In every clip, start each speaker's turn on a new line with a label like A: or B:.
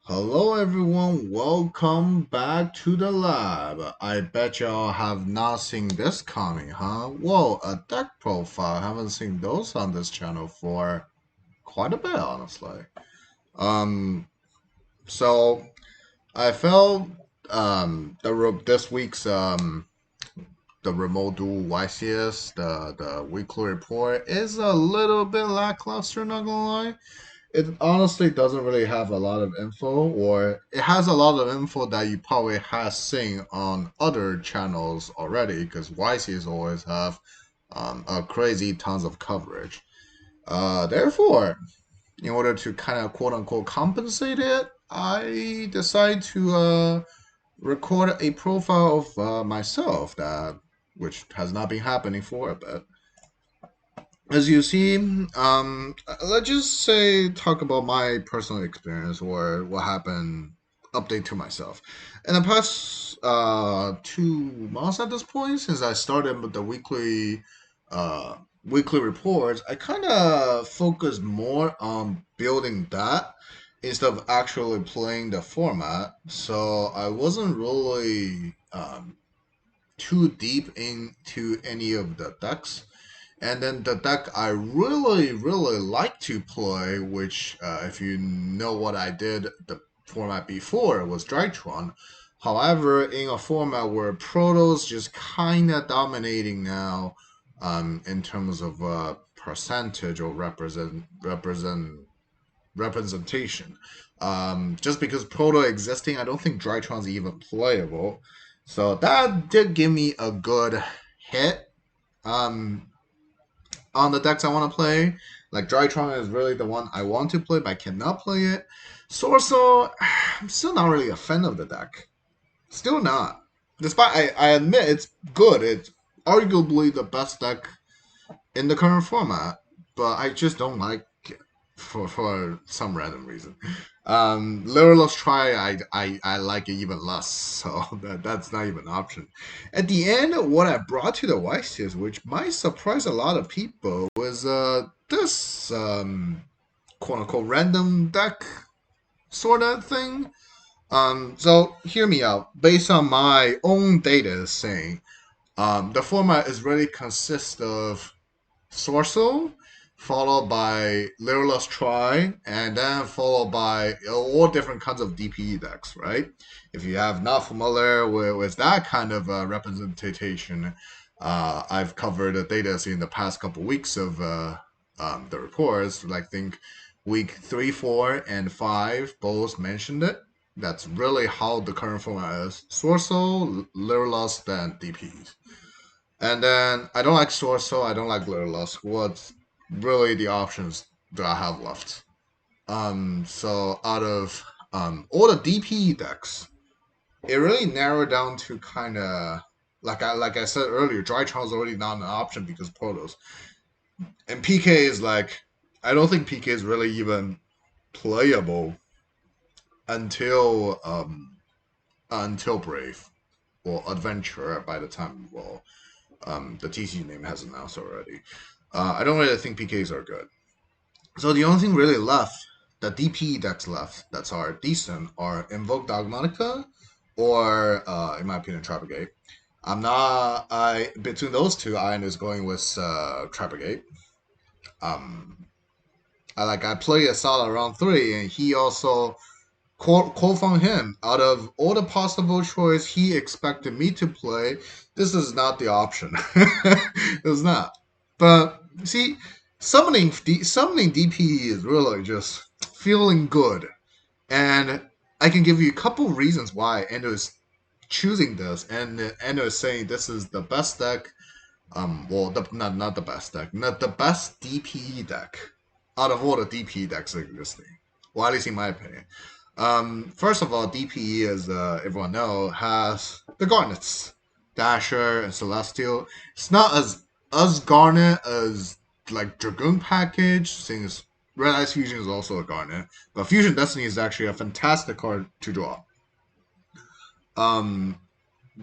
A: Hello everyone, welcome back to the lab. I bet y'all have not seen this coming, huh? Whoa, a deck profile. Haven't seen those on this channel for quite a bit, honestly. Um, so I felt this week's the remote duel YCS, the weekly report is a little bit lackluster, not gonna lie. It honestly doesn't really have a lot of info, or it has a lot of info that you probably have seen on other channels already, because YCs always have a crazy tons of coverage. Therefore, in order to kind of quote unquote compensate it, I decide to record a profile of myself that which has not been happening for a bit. As you see, let's just say talk about my personal experience or what happened. Update to myself. In the past 2 months at this point, since I started with the uh, weekly reports, I kind of focused more on building that instead of actually playing the format. So I wasn't really too deep into any of the decks. And then the deck I really like to play, which, if you know what I did the format before, was Drytron. However, in a format where Proto's just kind of dominating now, in terms of percentage or representation. Just because Proto existing, I don't think Drytron's even playable. So that did give me a good hit. Um, on the decks I want to play. Like Drytron is really the one I want to play, but I cannot play it. Sorso, I'm still not really a fan of the deck. Still not. Despite I admit it's good. It's arguably the best deck in the current format, but I just don't like it for some random reason. Literalist try I like it even less, so that's not even an option. At the end, what I brought to the YCS, which might surprise a lot of people, was this quote unquote random deck sort of thing. So hear me out. Based on my own data, saying the format is really consists of Sorcerer, followed by Lyreless Try, and then followed by all different kinds of DPE decks, right? If you have not familiar with that kind of representation, I've covered the data in the past couple weeks of the reports. Like, think week 3, 4, and 5 both mentioned it. That's really how the current format is. Sorcerer, Lyreless, then DPEs. And then I don't like Sorcerer, I don't like Lyreless. What's really the options that I have left? So out of all the DPE decks, it really narrowed down to kind of like I said earlier, Drytron's already not an option because Protos, and PK is like I don't think PK is really even playable until until Brave or Adventure by the time the TC name has announced already. I don't really think PKs are good. So the only thing really left, the DP decks left that are decent, are Invoke Dogmatica or, in my opinion, Trapagate. I'm not. I between those two, I is going with Trapagate. Um, I play Asala around 3, and he also call from him. Out of all the possible choice he expected me to play, this is not the option. It's not. But see, summoning DPE is really just feeling good, and I can give you a couple reasons why Endo is choosing this, and Endo is saying this is the best deck. Not the best deck, not the best DPE deck out of all the DPE decks existing. Well, at least in my opinion. First of all, DPE, as everyone knows, has the Garnets, Dasher, and Celestial. It's not as Garnet as like Dragoon package, since Red Eyes Fusion is also a Garnet, but Fusion Destiny is actually a fantastic card to draw. Um,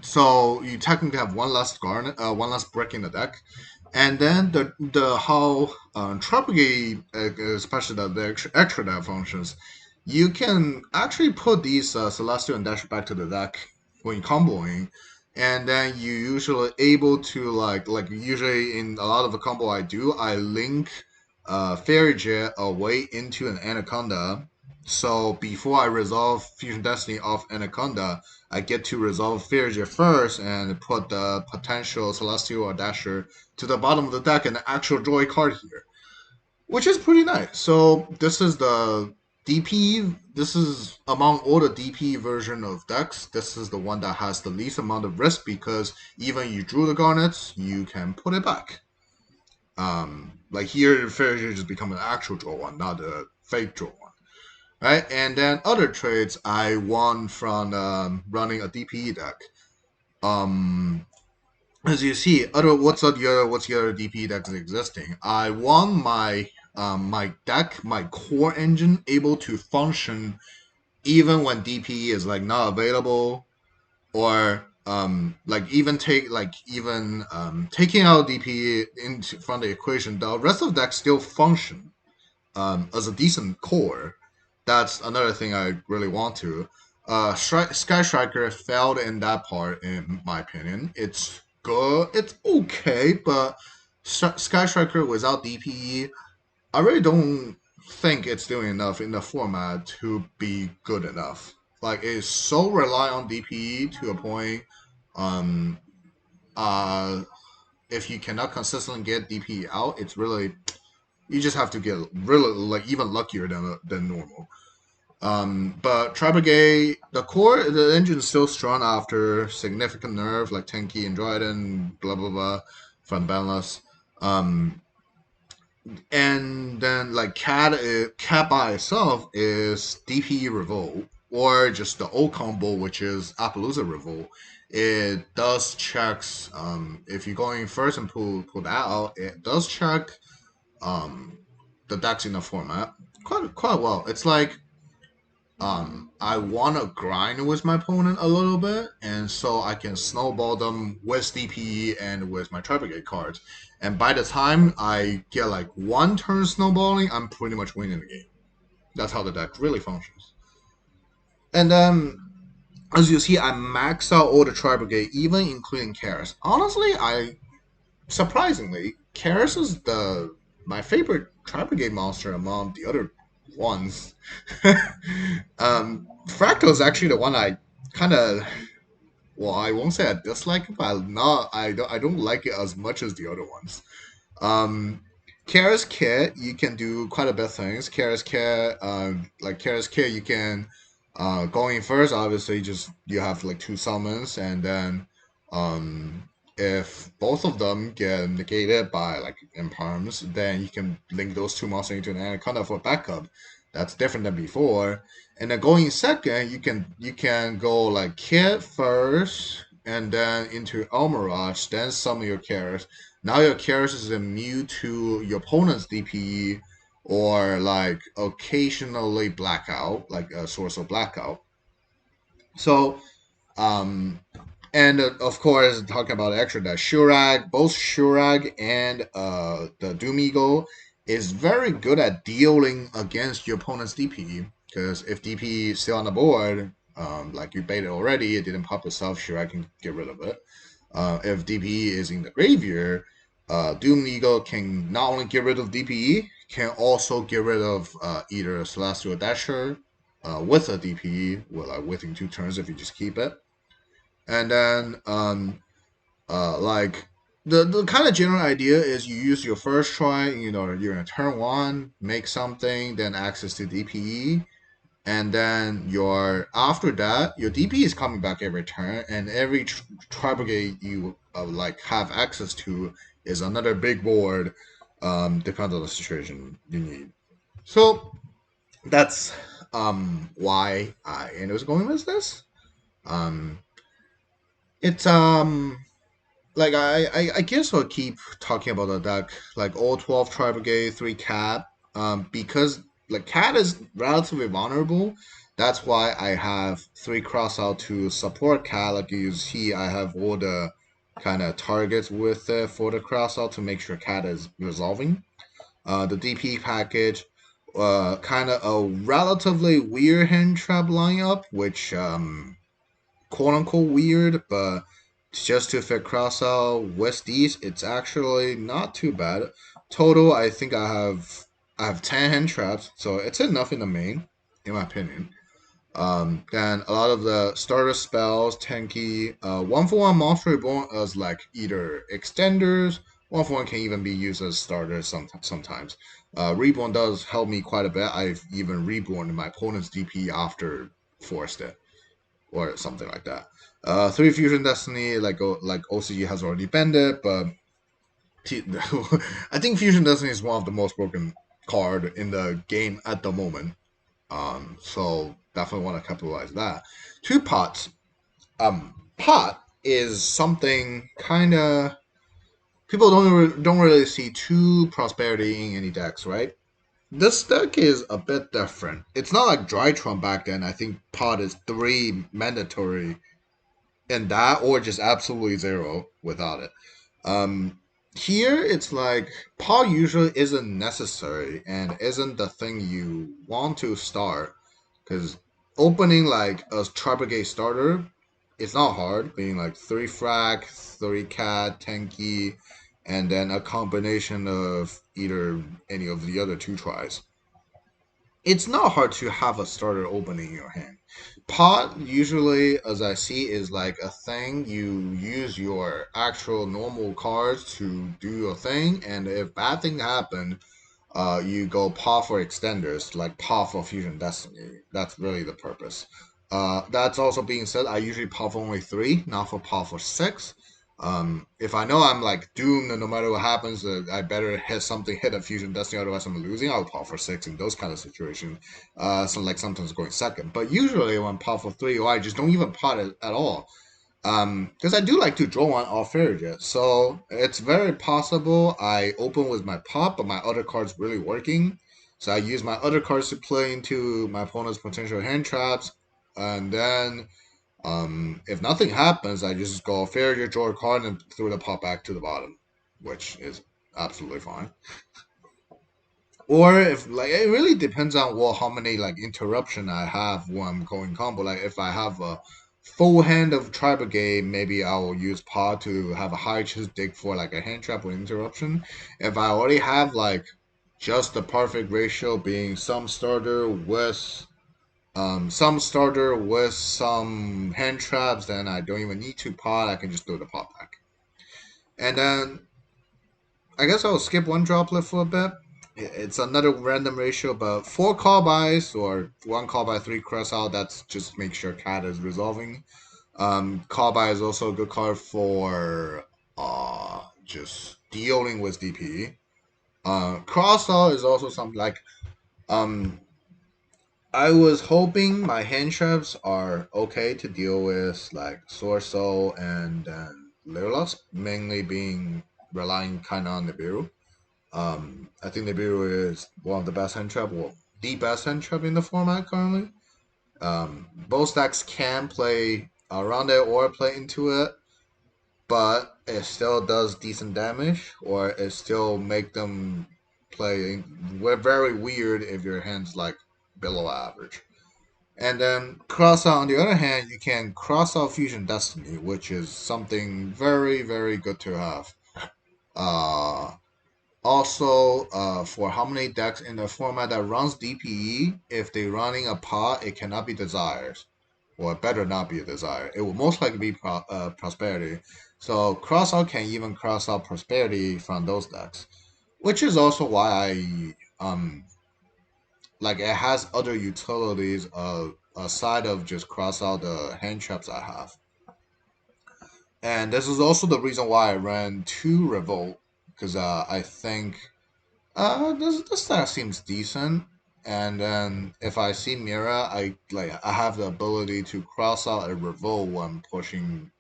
A: so you technically have one less Garnet, one less brick in the deck, and then the how Propagate, especially the extra deck functions, you can actually put these Celestial and Dash back to the deck when comboing, and then you usually able to like usually in a lot of the combo I do, I link Fairy Jet away into an Anaconda. So before I resolve Fusion Destiny off Anaconda, I get to resolve Fairy Jet first and put the potential Celestial or Dasher to the bottom of the deck and the actual draw a card here, which is pretty nice. So this is the DP. This is among all the DP version of decks. This is the one that has the least amount of risk because even you drew the garnets, you can put it back. Like here, Fair just become an actual draw one, not a fake draw one, right? And then other trades I won from running a DPE deck. Um, as you see, what's the other DP that's existing? I want my deck, my core engine able to function even when DP is like not available, or like even taking out DP into from the equation, the rest of the deck still function as a decent core. That's another thing I really want to. Sky Striker failed in that part, in my opinion. It's good, it's okay, but Sky Striker without DPE, I really don't think it's doing enough in the format to be good enough. Like, it's so rely on DPE to a point. Um, uh, if you cannot consistently get DPE out, it's really you just have to get really like even luckier than normal. But Brigade, the engine is still strong after significant nerf like Tenki and Dryden, blah blah blah, from Banless. Um, and then like Cat by itself is DPE Revolt or just the old combo, which is Appaloosa Revolt. It does checks. If you're going first and pull that out, it does check um the decks in the format quite well. It's like I want to grind with my opponent a little bit, and so I can snowball them with DPE and with my Tribegate cards. And by the time I get like one turn snowballing, I'm pretty much winning the game. That's how the deck really functions. And then, as you see, I max out all the Tribegate, even including Karis. Honestly, I surprisingly, Karis is the my favorite Tribegate monster among the other ones. Fractal is actually the one I kind of, well, I won't say I dislike it, but I don't like it as much as the other ones. Um, Kara's Kit, you can do quite a bit of things. Kara's Kit, like Kara's Kit, you can going first. Obviously, just you have like two summons, and then if both of them get negated by like imperms, then you can link those two monsters into an anaconda for backup. That's different than before. And then going second, you can go like Kit first, and then into Elmirage, then summon your Karas. Now your Karas is immune to your opponent's DPE or like occasionally blackout, like a source of blackout. So um and of course, talking about extra that Shurag, both Shurag and the Doom Eagle is very good at dealing against your opponent's DPE. Because if DPE is still on the board, like you baited already, it didn't pop itself, Shurag can get rid of it. If DPE is in the graveyard, Doom Eagle can not only get rid of DPE, can also get rid of either Celestial Dasher with a DPE, within 2 turns if you just keep it. And then like the kind of general idea is you use your first try, you're in a turn one, make something, then access to DPE, and then your after that your DP is coming back every turn, and every Brigade you like have access to is another big board. Depends on the situation you need. So that's why I ended up going with this. Um, it's like I guess I'll keep talking about the deck, like all 12 Tri Brigade, 3 Cat, because like Cat is relatively vulnerable. That's why I have 3 cross out to support Cat. Like you see, I have all the kind of targets with it for the cross out to make sure Cat is resolving. The DP package, kind of a relatively weird hand trap lineup, which quote unquote weird, but just to fit cross out with these, it's actually not too bad. Total, I think I have 10 hand traps, so it's enough in the main, in my opinion. Then a lot of the starter spells, tanky, 1-for-1 monster reborn as like either extenders. 1-for-1 can even be used as starters sometimes. Reborn does help me quite a bit. I've even reborn my opponent's DP after forced it or something like that. 3 Fusion Destiny, like OCG has already banned it, but I think Fusion Destiny is one of the most broken card in the game at the moment. So definitely want to capitalize that. 2 pots. Pot is something kind of people don't really see two prosperity in any decks, right? This deck is a bit different. It's not like Drytron back then. I think pot is 3 mandatory in that, or just absolutely 0 without it. Um, Here it's like pot usually isn't necessary and isn't the thing you want to start because opening like a Brigade starter, it's not hard. Being like 3 frag, 3 cat, tanky, and then a combination of either any of the other 2 tries. It's not hard to have a starter opening in your hand. Pot usually, as I see, is like a thing you use your actual normal cards to do your thing, and if bad thing happen, you go paw for extenders, like paw for Fusion Destiny. That's really the purpose. That's also being said, I usually paw for only 3, not for paw for 6. If I know I'm like doomed and no matter what happens, I better hit a Fusion Destiny, otherwise I'm losing, I'll paw for 6 in those kind of situations. So like sometimes going second. But usually when paw for 3, or I just don't even pot it at all. Because I do like to draw one off Farragut. So it's very possible I open with my pop, but my other card's really working. So I use my other cards to play into my opponent's potential hand traps. And then if nothing happens, I just go Farragut, draw a card, and throw the pop back to the bottom, which is absolutely fine. Or if like it really depends on how many like interruption I have when I'm going combo. Like if I have a full hand of tribal game, maybe I will use pod to have a high chance dig for like a hand trap with interruption. If I already have like just the perfect ratio being some starter with some hand traps, then I don't even need to pod. I can just throw the pod back. And then I guess I'll skip one droplet for a bit. It's another random ratio, but 4 call bys or 1 call by 3 cross out. That's just make sure cat is resolving. Call by is also a good card for just dealing with DPE. Cross out is also something like um I was hoping my hand traps are okay to deal with like Sorso and then Lirlos, mainly being relying kind of on the Nibiru. I think Nibiru is one of the best hand trap, well, the best hand trap in the format currently. Both decks can play around it or play into it, but it still does decent damage, or it still make them play very weird if your hand's like below average. And then cross out on the other hand, you can cross out Fusion Destiny, which is something very, very good to have. Uh, Also, for how many decks in the format that runs DPE, if they're running a pot, it cannot be desires. Or it better not be a desire. It will most likely be prosperity. So crossout can even cross out prosperity from those decks. Which is also why like it has other utilities aside of just cross out the hand traps I have. And this is also the reason why I ran 2 Revolt. Because I think this stat seems decent. And then if I see Mira, I have the ability to cross out a revolt when pushing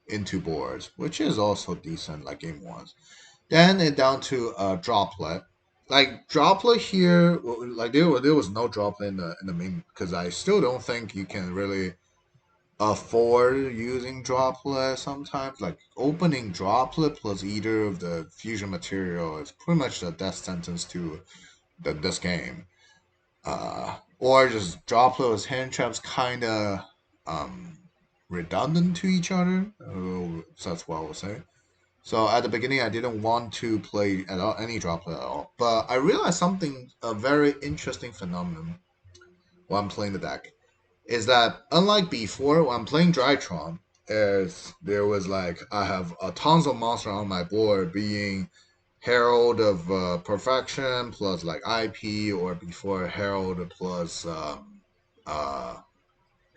A: into boards, which is also decent, like game ones. Then it down to droplet. Like droplet here, like there was no droplet in the main because I still don't think you can really afford using droplet sometimes. Like opening droplet plus either of the fusion material is pretty much the death sentence to this game. or just Droplet with hand traps kind of um, redundant to each other. So that's what I would say. So at the beginning, I didn't want to play at all, any Droplet at all. But I realized something, a very interesting phenomenon while I'm playing the deck, is that unlike before, when I'm playing Drytron, is there was like I have tons of monster on my board, being Herald of Perfection plus like IP, or before Herald plus uh,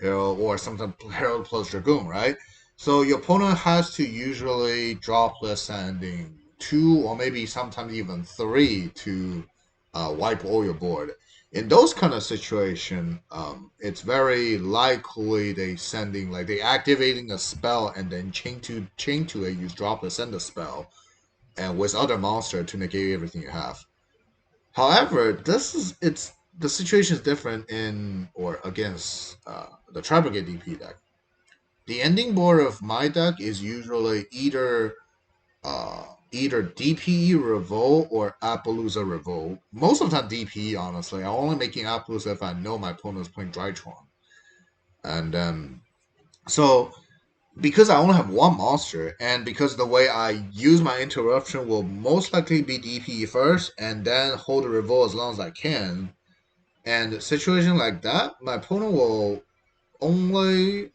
A: Herald, or sometimes Herald plus Dragoon, right? So your opponent has to usually drop less sending two or maybe sometimes even three to wipe all your board. In those kind of situation, it's very likely they sending like they activating a spell and then chain to it, use droplet, send a spell, and with other monster to negate everything you have. However, this is it's the situation is different in or against the Brigade DP deck. The ending board of my deck is usually either DPE Revolt or Appaloosa Revolt. Most of the time DPE, honestly. I'm only making Appaloosa if I know my opponent is playing Drytron. And so because I only have one monster, and because the way I use my interruption will most likely be DPE first, and then hold the revolt as long as I can. And a situation like that, my opponent will only,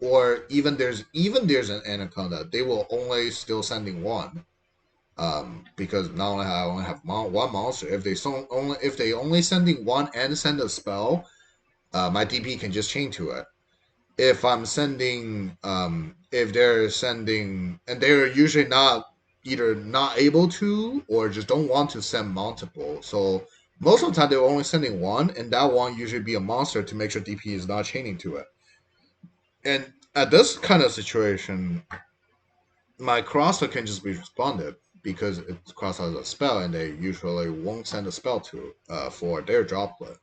A: or even there's an anaconda, they will only still sending one. Because not only I only have one monster. If they only sending one and send a spell, my DP can just chain to it. If I'm sending, if they're sending, and they're usually not either not able to or just don't want to send multiple. So most of the time they're only sending one, and that one usually be a monster to make sure DP is not chaining to it. And at this kind of situation, my crosser can just be responded because it's cross as a spell, and they usually won't send a spell to for their droplet.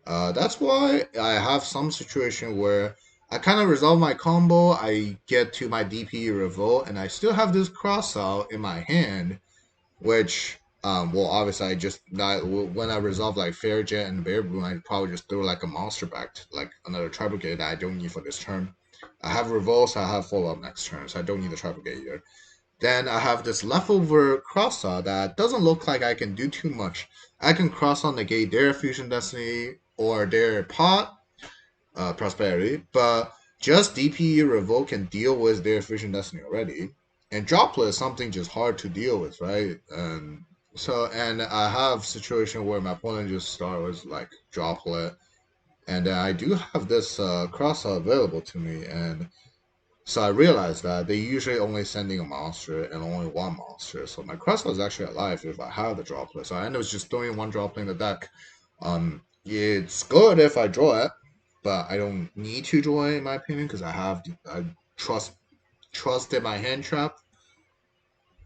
A: That's why I have some situation where I kind of resolve my combo. I get to my DP revolt, and I still have this cross out in my hand, which well, obviously I just not when I resolve like Fair Jet and Bear Boom, I probably just throw like a monster back, to, like another Tribal that I don't need for this turn. I have revolts, so I have follow up next turn, so I don't need the Tribal either. Then I have this leftover cross out that doesn't look like I can do too much. I can cross on negate their Fusion Destiny or their pot Prosperity, but just DPE Revolt can deal with their Fusion Destiny already. And Droplet is something just hard to deal with, right? And I have situation where my opponent just start with like Droplet, and I do have this cross out available to me, and so I realized that they usually only sending a monster and only one monster. So my Crustle is actually alive if I have the droplet. So I ended up just throwing one droplet in the deck. It's good if I draw it, but I don't need to draw it in my opinion because I trust in my hand trap.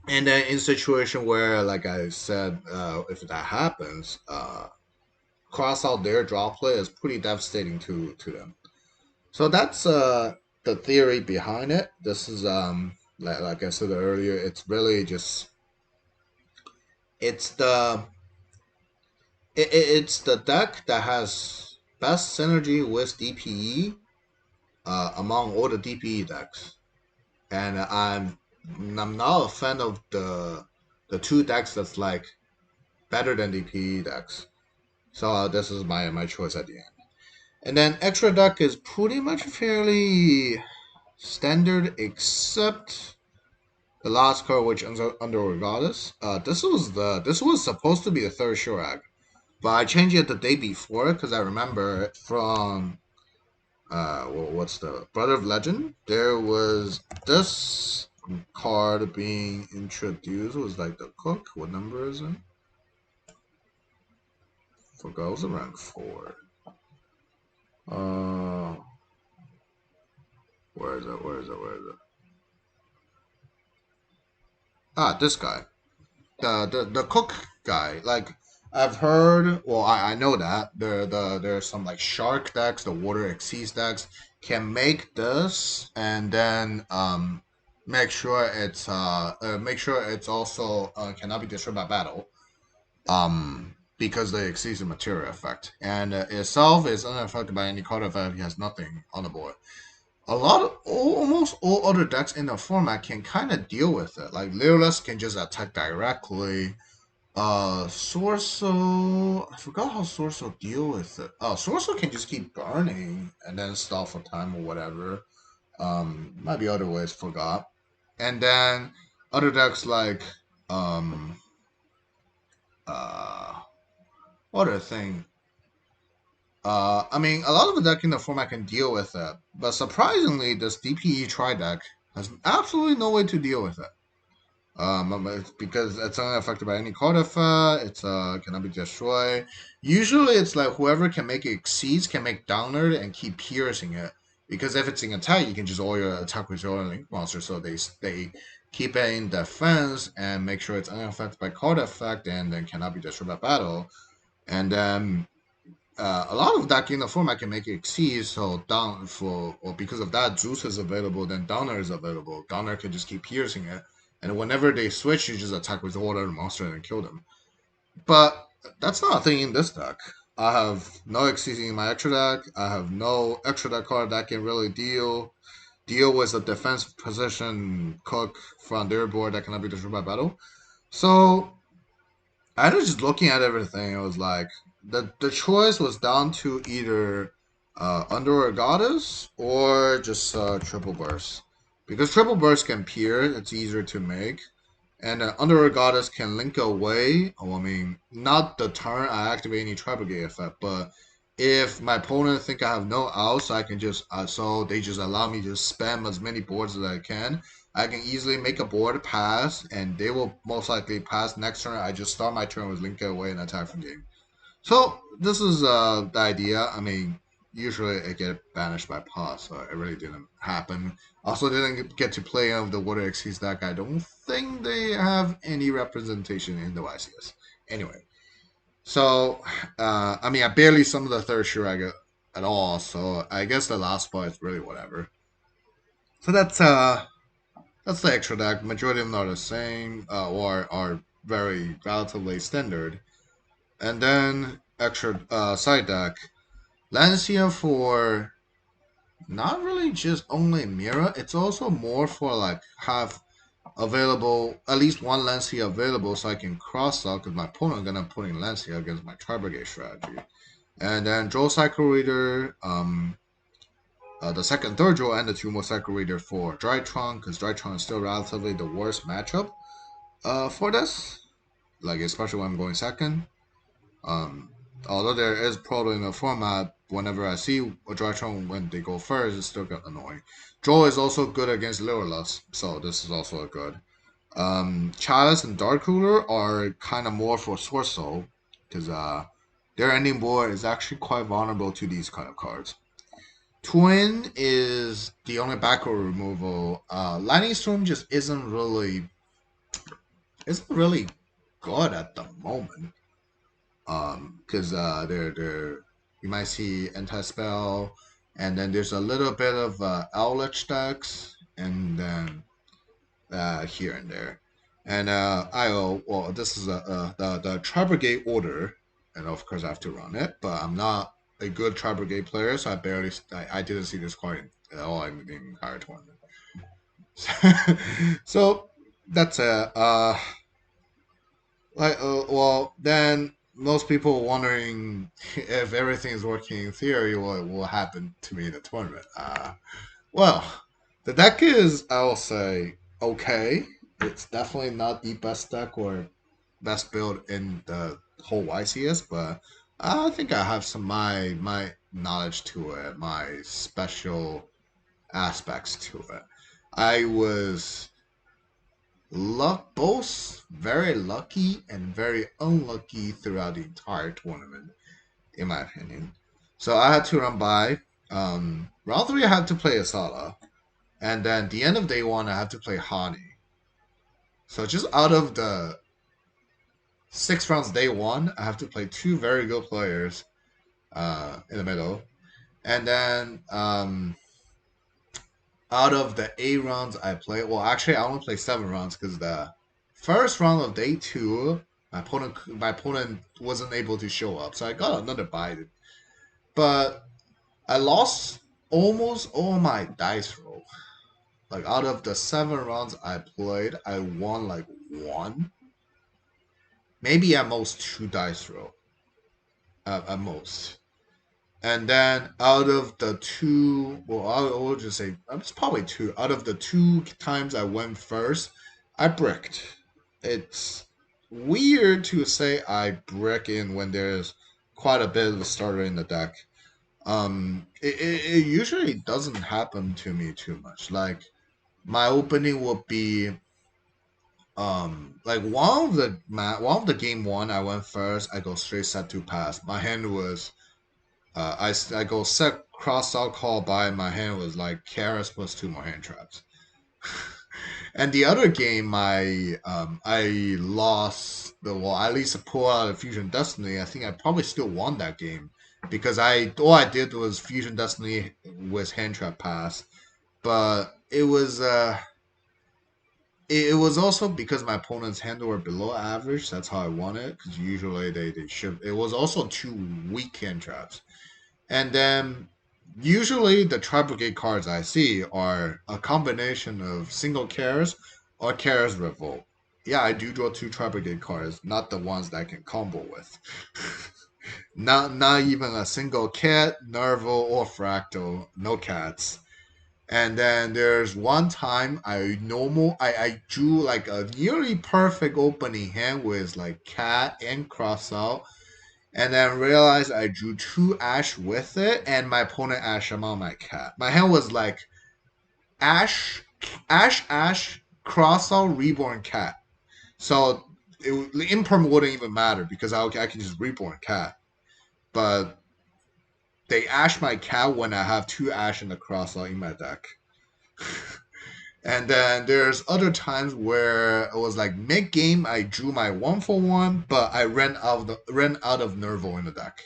A: And then in situation where, like I said, if that happens, cross out their droplet is pretty devastating to them. So that's the theory behind it. This is like I said earlier, it's really just it's the it's the deck that has best synergy with DPE among all the DPE decks, and I'm not a fan of the two decks that's like better than DPE decks. So this is my choice at the end. And then extra deck is pretty much fairly standard, except the last card, which under Goddess. This was supposed to be the third Shurag, but I changed it the day before because I remember it from what's the Brother of Legend. There was this card being introduced. It was like the cook. What number is it? Forgot. It was around 4. Uh, where is it? Where is it? Where is it? Ah, this guy. The cook guy. Like I've heard, well, I know that there's some like shark decks, the water exceeds decks can make this, and then make sure it's also cannot be destroyed by battle. because they exceed the material effect, and itself is unaffected by any card effect. He has nothing on the board. Almost all other decks in the format can kind of deal with it. Like Lyreless can just attack directly. Sorso, I forgot how Sorso deal with it. Oh, Sorso can just keep burning and then stall for time or whatever. Might be other ways, forgot. And then other decks like um uh other thing. I mean, a lot of the deck in the format can deal with it, but surprisingly, this DPE tri deck has absolutely no way to deal with it. It's because it's unaffected by any card effect. It's cannot be destroyed. Usually, it's like whoever can make it exceeds can make downer and keep piercing it. Because if it's in attack, you can just all your attack with your link monster, so they keep it in defense and make sure it's unaffected by card effect, and then cannot be destroyed by battle. And then a lot of that in the format can make it exceed, so down for or because of that, Zeus is available, then Downer is available. Downer can just keep piercing it, and whenever they switch, you just attack with all other monster and kill them. But that's not a thing in this deck. I have no exceeding in my extra deck. I have no extra deck card that can really deal with a defense position cook from their board that cannot be destroyed by battle. So I was just looking at everything. It was like the choice was down to either Under a Goddess or just Triple Burst. Because Triple Burst can peer, it's easier to make. And Under a Goddess can link away. Oh, I mean, not the turn I activate any Tribal Gate effect, but if my opponent think I have no outs, I can just so they just allow me to spam as many boards as I can. I can easily make a board pass, and they will most likely pass next turn. I just start my turn with link away and attack from game. So this is the idea. I mean, usually it get banished by pause, so it really didn't happen. Also, didn't get to play of the Water Exceeds deck. I don't think they have any representation in the YCS. Anyway, so I mean, I barely summoned the third Shurag at all, so I guess the last spot is really whatever. So that's the extra deck. Majority of them are the same, or are very relatively standard. And then extra side deck. Lancia for not really just only Mira, it's also more for like have available at least one Lancia available so I can cross out because my opponent gonna put in Lancia against my Tri-Brigade strategy. And then draw Cycle Reader, the second, third draw, and the two more Cycle Reader for Drytron because Drytron is still relatively the worst matchup for this. Like especially when I'm going second. Um, Although there is probably in the format, whenever I see a Drytron when they go first, it's still get annoying. Joel is also good against Lyreless, so this is also a good. Chalice and Dark Cooler are kind of more for Source Soul, because their ending board is actually quite vulnerable to these kind of cards. Twin is the only backward removal. Lightning Storm just isn't really good at the moment. Because they're you might see anti spell, and then there's a little bit of Owlech decks, and then here and there, and well, this is the Tri-Brigade order, and of course I have to run it, but I'm not a good Tri-Brigade player, so I didn't see this card at all in the entire tournament. So that's it. Well, then most people wondering if everything is working in theory, what will happen to me in the tournament? Well, the deck is, I will say, okay. It's definitely not the best deck or best build in the whole YCS, but I think I have some my knowledge to it, my special aspects to it. I was both very lucky and very unlucky throughout the entire tournament, in my opinion. So I had to run by. Round three, I had to play Asala, and then the end of day one, I had to play Hani. So just out of the 6 rounds day one, I have to play two very good players in the middle, and then out of the 8 rounds I played, well, actually I only played 7 rounds because the first round of day two My opponent wasn't able to show up, so I got another bite. But I lost almost all my dice roll. Like out of the 7 rounds I played, I won like one, maybe at most two dice roll, at most. And then out of the two, well, I'll just say it's probably two. Out of the 2 times I went first, I bricked. It's weird to say I brick in when there's quite a bit of a starter in the deck. It usually doesn't happen to me too much. Like my opening would be like one of the game one, I went first. I go straight set to pass. My hand was I go set cross out call by. My hand was like Karis plus 2 more hand traps. And the other game, I lost the well, at least I pull out of Fusion Destiny. I think I probably still won that game because all I did was Fusion Destiny with hand trap pass, but it was also because my opponent's hand were below average. That's how I won it because usually they should. It was also 2 weak hand traps. And then usually the Tri-Brigade cards I see are a combination of single Cares or Cares Revolt. Yeah, I do draw 2 Tri-Brigade cards, not the ones that I can combo with. Not even a single cat, Nerval, or Fractal. No cats. And then there's one time I drew like a nearly perfect opening hand with like cat and cross out, and then realized I drew 2 ash with it, and my opponent ash among my cat. My hand was like ash, ash, cross out, reborn cat. So imperm wouldn't even matter because I can just reborn cat. But they ash my cat when I have 2 ash in the cross out in my deck. And then there's other times where it was like mid game I drew my 1-for-1, but I ran out of Nerval in the deck.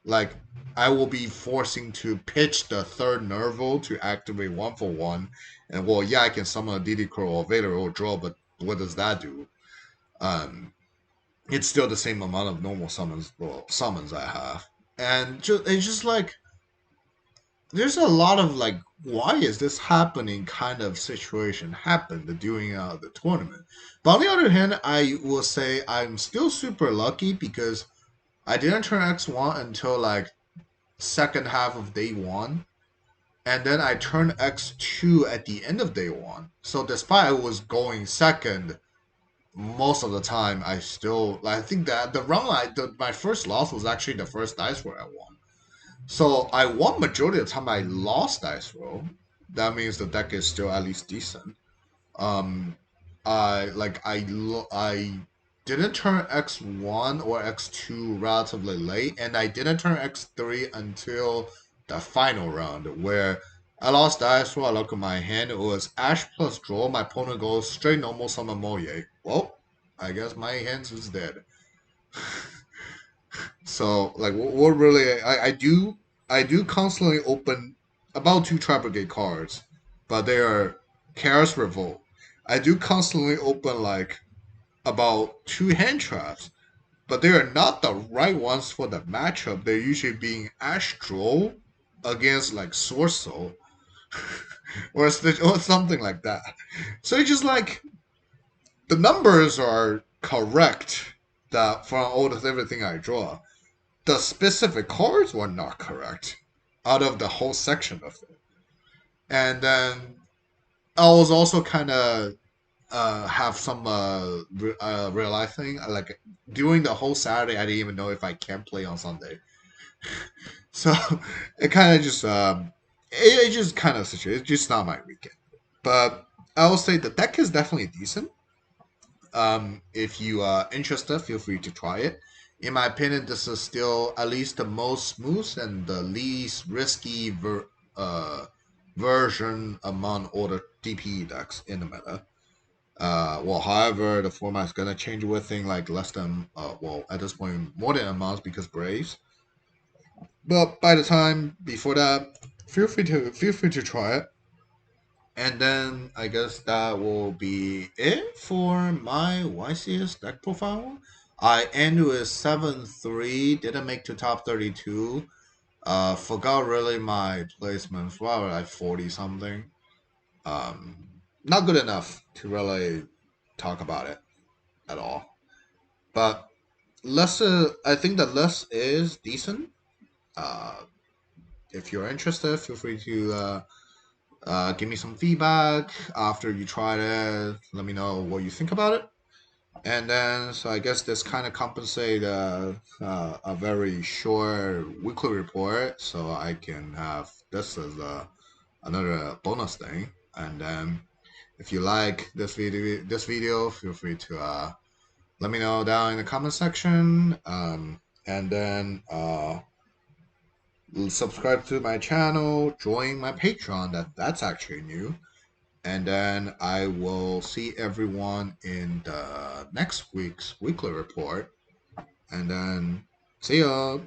A: Like I will be forcing to pitch the third Nerval to activate 1-for-1, and well, yeah, I can summon a DD Crow or Vader or draw, but what does that do? Um, it's still the same amount of normal summons I have, and it's just like there's a lot of like, why is this happening kind of situation happened during the tournament. But on the other hand, I will say I'm still super lucky because I didn't turn X1 until like second half of day one, and then I turned X2 at the end of day one. So despite I was going second most of the time, I think that my first loss was actually the first dice where I won. So I won majority of the time. I lost dice roll. That means the deck is still at least decent. Um, I didn't turn X1 or X2 relatively late, and I didn't turn X3 until the final round where I lost dice roll. I look at my hand. It was Ash plus draw. My opponent goes straight normal summon Moye. Well, I guess my hands is dead. So like what really I do constantly open about 2 Tri-Brigade cards, but they are Chaos Revolt. I do constantly open like about 2 hand traps, but they are not the right ones for the matchup. They're usually being Astral against like Sorcerer or something like that. So it's just like the numbers are correct that from everything I draw. The specific cards were not correct out of the whole section of it. And then I was also kind of have some real life thing. Like during the whole Saturday, I didn't even know if I can play on Sunday. So it kind of just it just kind of situation. It's just not my weekend. But I will say the deck is definitely decent. If you are interested, feel free to try it. In my opinion, this is still at least the most smooth and the least risky version among all the DPE decks in the meta. Well, however, the format is gonna change within like less than well, at this point more than a month because Braves. But by the time before that, feel free to try it. And then I guess that will be it for my YCS deck profile. I ended with 7-3, didn't make to top 32. Forgot really my placements. Well, like 40 something. Not good enough to really talk about it at all. But list, I think the list is decent. Uh, if you're interested, feel free to give me some feedback after you try it. Let me know what you think about it. And then, so I guess this kind of compensate a very short weekly report, so I can have this as another bonus thing. And then, if you like this video, feel free to let me know down in the comment section. And then subscribe to my channel, join my Patreon. That's actually new. And then I will see everyone in the next week's weekly report. And then see ya.